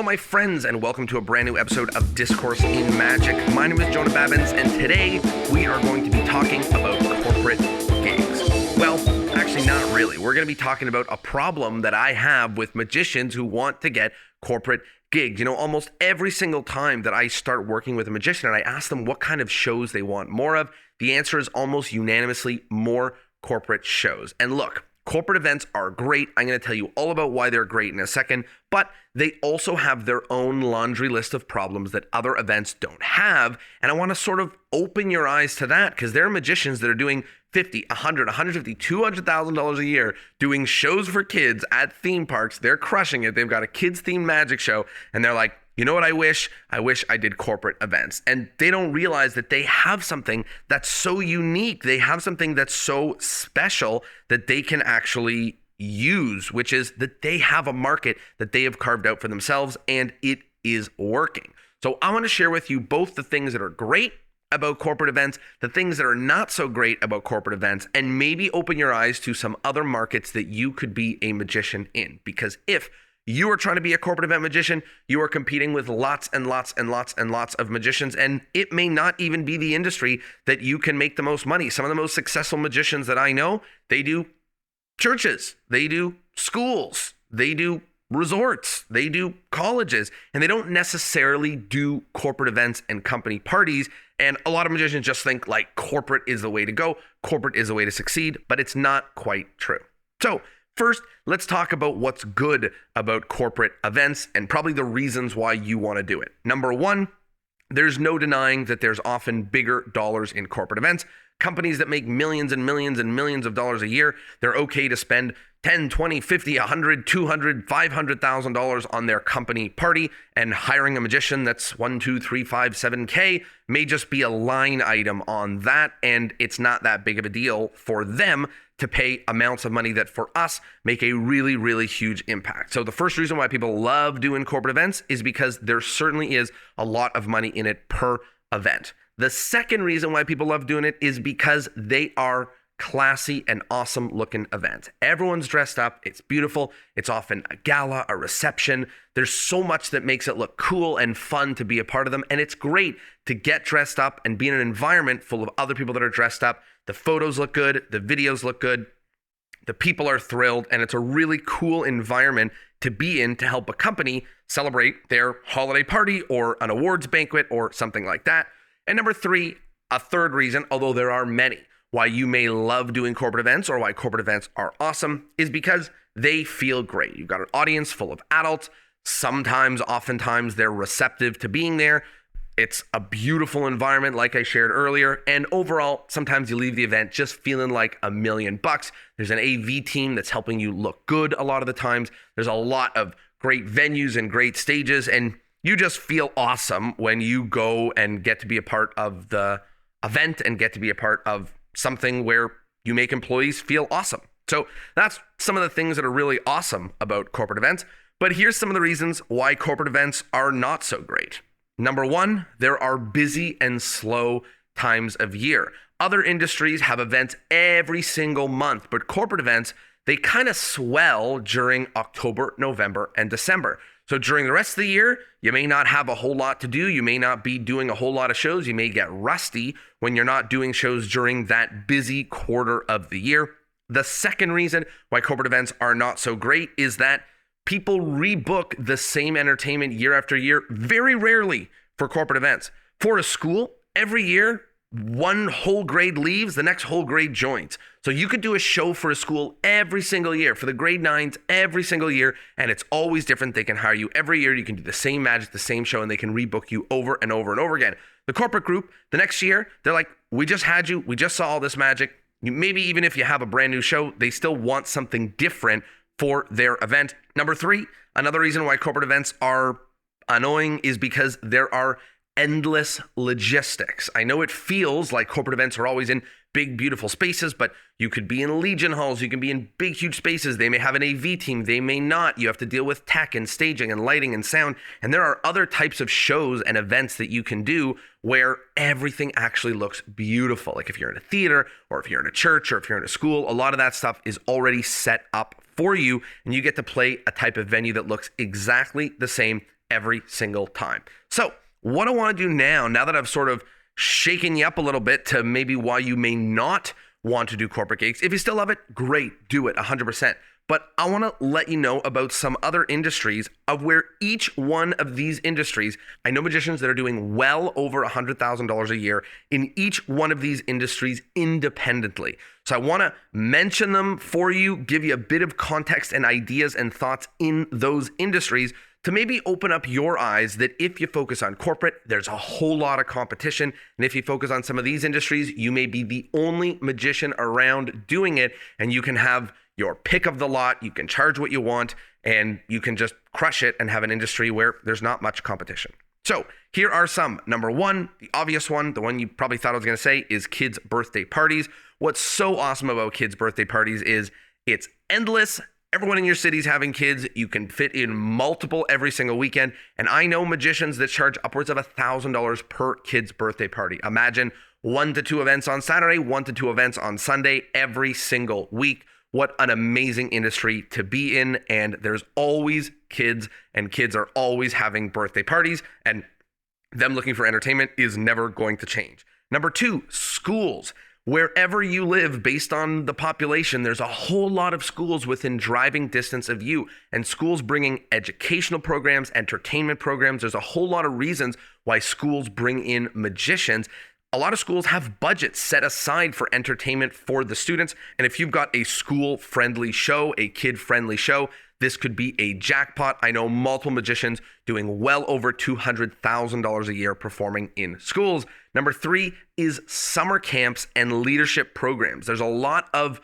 my friends, and welcome to a brand new episode of Discourse in Magic. My name is Jonah Babins, and today we are going to be talking about corporate gigs. Well, actually not really. We're going to be talking about a problem that I have with magicians who want to get corporate gigs. You know, almost every single time that I start working with a magician and I ask them what kind of shows they want more of, the answer is almost unanimously more corporate shows. And look, corporate events are great. I'm going to tell you all about why they're great in a second, but they also have their own laundry list of problems that other events don't have. And I want to sort of open your eyes to that, because there are magicians that are doing $50, $100, $150, $200,000 a year doing shows for kids at theme parks. They're crushing it. They've got a kids themed magic show, and they're like, you know what I wish? I wish I did corporate events. And they don't realize that they have something that's so unique. They have something that's so special that they can actually use, which is that they have a market that they have carved out for themselves, and it is working. So I want to share with you both the things that are great about corporate events, the things that are not so great about corporate events, and maybe open your eyes to some other markets that you could be a magician in. Because if you are trying to be a corporate event magician, you are competing with lots and lots and lots and lots of magicians, and it may not even be the industry that you can make the most money. Some of the most successful magicians that I know, they do churches, they do schools, they do resorts, they do colleges, and they don't necessarily do corporate events and company parties. And a lot of magicians just think like corporate is the way to go, corporate is the way to succeed, but it's not quite true. So first, let's talk about what's good about corporate events and probably the reasons why you want to do it. Number one, there's no denying that there's often bigger dollars in corporate events. Companies that make millions and millions and millions of dollars a year, they're okay to spend 10, 20, 50, 100, 200, $500,000 on their company party, and hiring a magician that's 1, 2, 3, 5, 7K may just be a line item on that, and it's not that big of a deal for them to pay amounts of money that for us make a really, really huge impact. So the first reason why people love doing corporate events is because there certainly is a lot of money in it per event. The second reason why people love doing it is because they are classy and awesome looking events. Everyone's dressed up. It's beautiful. It's often a gala, a reception. There's so much that makes it look cool and fun to be a part of them. And it's great to get dressed up and be in an environment full of other people that are dressed up. The photos look good. The videos look good. The people are thrilled. And it's a really cool environment to be in to help a company celebrate their holiday party or an awards banquet or something like that. And number three, a third reason, although there are many, why you may love doing corporate events or why corporate events are awesome is because they feel great. You've got an audience full of adults. Oftentimes, they're receptive to being there. It's a beautiful environment, like I shared earlier. And overall, sometimes you leave the event just feeling like $1 million. There's an AV team that's helping you look good a lot of the times. There's a lot of great venues and great stages, and you just feel awesome when you go and get to be a part of the event and get to be a part of something where you make employees feel awesome. So that's some of the things that are really awesome about corporate events. But here's some of the reasons why corporate events are not so great. Number one, there are busy and slow times of year. Other industries have events every single month, but corporate events, they kind of swell during October, November, and December. So during the rest of the year, you may not have a whole lot to do. You may not be doing a whole lot of shows. You may get rusty when you're not doing shows during that busy quarter of the year. The second reason why corporate events are not so great is that people rebook the same entertainment year after year, very rarely for corporate events. For a school, every year, one whole grade leaves, the next whole grade joins. So you could do a show for a school every single year, for the grade 9s every single year, and it's always different. They can hire you every year. You can do the same magic, the same show, and they can rebook you over and over and over again. The corporate group, the next year, they're like, we just had you. We just saw all this magic. Maybe even if you have a brand new show, they still want something different for their event. Number three, another reason why corporate events are annoying is because there are endless logistics. I know it feels like corporate events are always in big, beautiful spaces, but you could be in Legion halls. You can be in big, huge spaces. They may have an AV team. They may not. You have to deal with tech and staging and lighting and sound. And there are other types of shows and events that you can do where everything actually looks beautiful. Like if you're in a theater or if you're in a church or if you're in a school, a lot of that stuff is already set up for you, and you get to play a type of venue that looks exactly the same every single time. So what I want to do now that I've sort of shaken you up a little bit to maybe why you may not want to do corporate gigs, if you still love it, great, do it 100%. But I want to let you know about some other industries of where each one of these industries, I know magicians that are doing well over $100,000 a year in each one of these industries independently. So I want to mention them for you, give you a bit of context and ideas and thoughts in those industries to maybe open up your eyes that if you focus on corporate, there's a whole lot of competition. And if you focus on some of these industries, you may be the only magician around doing it, and you can have your pick of the lot, you can charge what you want, and you can just crush it and have an industry where there's not much competition. So here are some. Number one, the obvious one, the one you probably thought I was going to say, is kids' birthday parties. What's so awesome about kids' birthday parties is it's endless. Everyone in your city's having kids. You can fit in multiple every single weekend. And I know magicians that charge upwards of $1,000 per kid's birthday party. Imagine 1 to 2 events on Saturday, 1 to 2 events on Sunday every single week. What an amazing industry to be in. And there's always kids, and kids are always having birthday parties, and them looking for entertainment is never going to change. Number 2, schools. Wherever you live, based on the population, there's a whole lot of schools within driving distance of you, and schools bringing educational programs, entertainment programs. There's a whole lot of reasons why schools bring in magicians. A lot of schools have budgets set aside for entertainment for the students. And if you've got a school-friendly show, a kid-friendly show, this could be a jackpot. I know multiple magicians doing well over $200,000 a year performing in schools. Number 3 is summer camps and leadership programs. There's a lot of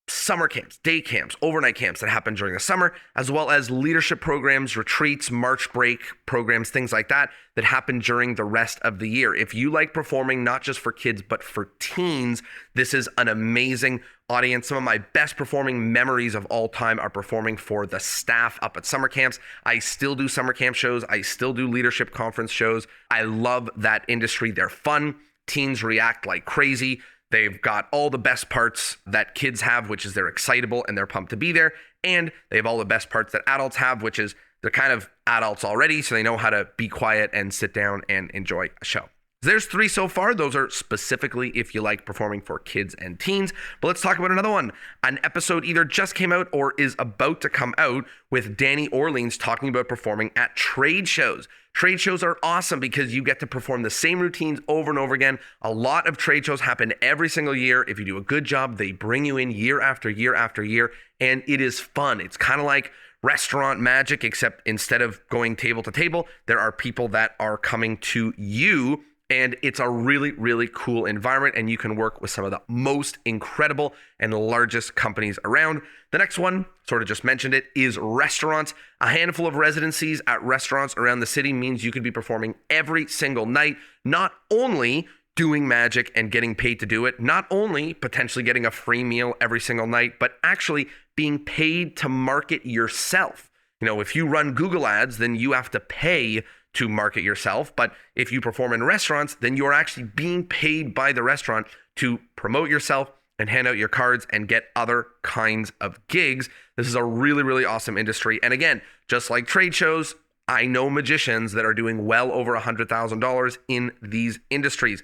summer camps, day camps, overnight camps that happen during the summer, as well as leadership programs, retreats, March break programs, things like that happen during the rest of the year. If you like performing, not just for kids, but for teens, this is an amazing audience. Some of my best performing memories of all time are performing for the staff up at summer camps. I still do summer camp shows. I still do leadership conference shows. I love that industry. They're fun. Teens react like crazy. They've got all the best parts that kids have, which is they're excitable and they're pumped to be there. And they have all the best parts that adults have, which is they're kind of adults already, so they know how to be quiet and sit down and enjoy a show. There's 3 so far. Those are specifically if you like performing for kids and teens. But let's talk about another one. An episode either just came out or is about to come out with Danny Orleans talking about performing at trade shows. Trade shows are awesome because you get to perform the same routines over and over again. A lot of trade shows happen every single year. If you do a good job, they bring you in year after year after year, and it is fun. It's kind of like restaurant magic, except instead of going table to table, there are people that are coming to you. And it's a really, really cool environment, and you can work with some of the most incredible and largest companies around. The next one, sort of just mentioned it, is restaurants. A handful of residencies at restaurants around the city means you could be performing every single night, not only doing magic and getting paid to do it, not only potentially getting a free meal every single night, but actually being paid to market yourself. You know, if you run Google ads, then you have to pay to market yourself. But if you perform in restaurants, then you're actually being paid by the restaurant to promote yourself and hand out your cards and get other kinds of gigs. This is a really, really awesome industry. And again, just like trade shows, I know magicians that are doing well over $100,000 in these industries.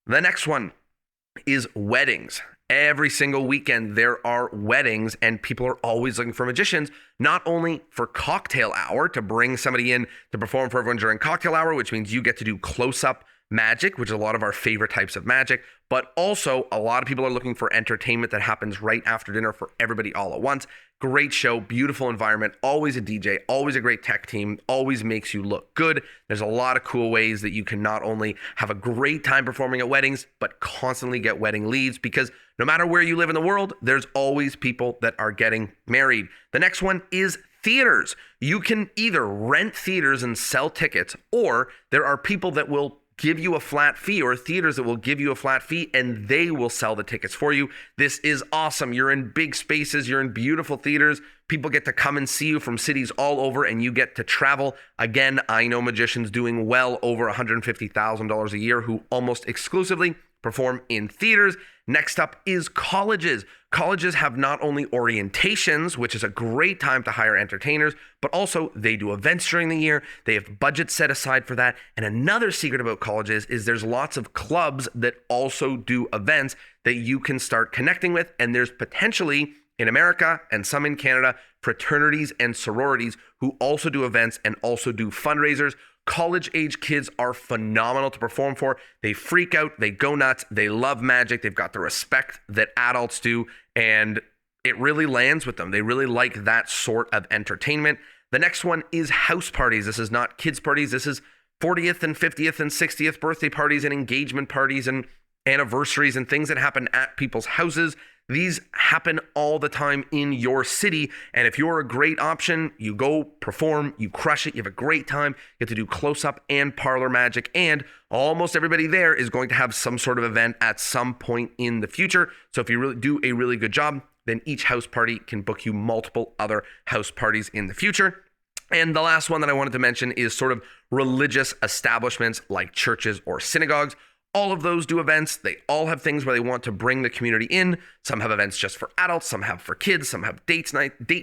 The next one is weddings. Every single weekend, there are weddings, and people are always looking for magicians, not only for cocktail hour to bring somebody in to perform for everyone during cocktail hour, which means you get to do close-up magic, which is a lot of our favorite types of magic, but also a lot of people are looking for entertainment that happens right after dinner for everybody all at once. Great show, beautiful environment, always a DJ, always a great tech team, always makes you look good. There's a lot of cool ways that you can not only have a great time performing at weddings, but constantly get wedding leads, because no matter where you live in the world, there's always people that are getting married. The next one is theaters. You can either rent theaters and sell tickets, or there are people that will give you a flat fee, or theaters that will give you a flat fee and they will sell the tickets for you. This is awesome. You're in big spaces, you're in beautiful theaters. People get to come and see you from cities all over, and you get to travel. Again, I know magicians doing well over $150,000 a year who almost exclusively perform in theaters. Next up is colleges. Colleges have not only orientations, which is a great time to hire entertainers, but also they do events during the year. They have budgets set aside for that. And another secret about colleges is there's lots of clubs that also do events that you can start connecting with. And there's potentially, in America and some in Canada, fraternities and sororities who also do events and also do fundraisers. College-age kids are phenomenal to perform for. They freak out, they go nuts, they love magic, they've got the respect that adults do, and it really lands with them. They really like that sort of entertainment. The next one is house parties. This is not kids' parties. This is 40th and 50th and 60th birthday parties and engagement parties and anniversaries and things that happen at people's houses. These happen all the time in your city. And if you're a great option, you go perform, you crush it, you have a great time, you get to do close-up and parlor magic. And almost everybody there is going to have some sort of event at some point in the future. So if you really do a really good job, then each house party can book you multiple other house parties in the future. And the last one that I wanted to mention is sort of religious establishments like churches or synagogues. All of those do events. They all have things where they want to bring the community in. Some have events just for adults, some have for kids, some have date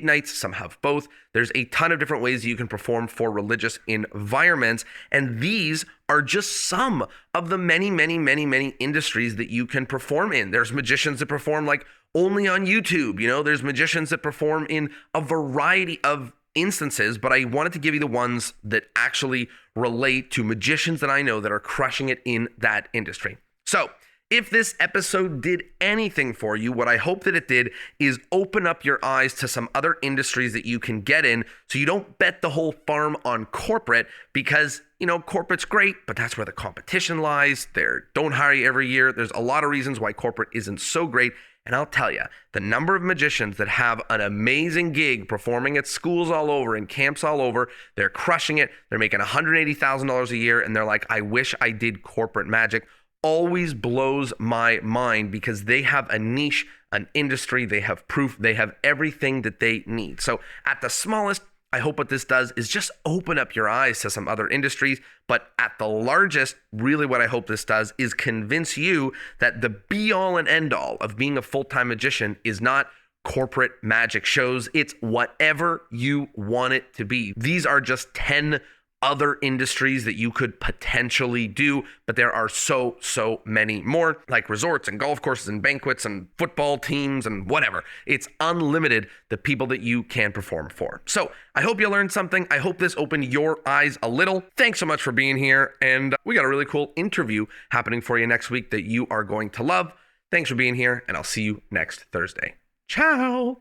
nights, some have both. There's a ton of different ways you can perform for religious environments. And these are just some of the many, many, many, many industries that you can perform in. There's magicians that perform like only on YouTube. There's magicians that perform in a variety of instances, but I wanted to give you the ones that actually relate to magicians that I know that are crushing it in that industry. So if this episode did anything for you, what I hope that it did is open up your eyes to some other industries that you can get in so you don't bet the whole farm on corporate because, corporate's great, but that's where the competition lies. They don't hire you every year. There's a lot of reasons why corporate isn't so great. And I'll tell you, the number of magicians that have an amazing gig performing at schools all over and camps all over, they're crushing it. They're making $180,000 a year. And they're like, I wish I did corporate magic. Always blows my mind because they have a niche, an industry. They have proof. They have everything that they need. So at the smallest, I hope what this does is just open up your eyes to some other industries. But at the largest, really what I hope this does is convince you that the be all and end all of being a full-time magician is not corporate magic shows. It's whatever you want it to be. These are just 10 other industries that you could potentially do, but there are so many more, like resorts and golf courses and banquets and football teams and whatever. It's unlimited, the people that you can perform for. So I hope you learned something. I hope this opened your eyes a little. Thanks so much for being here. And we got a really cool interview happening for you next week that you are going to love. Thanks for being here, and I'll see you next Thursday. Ciao.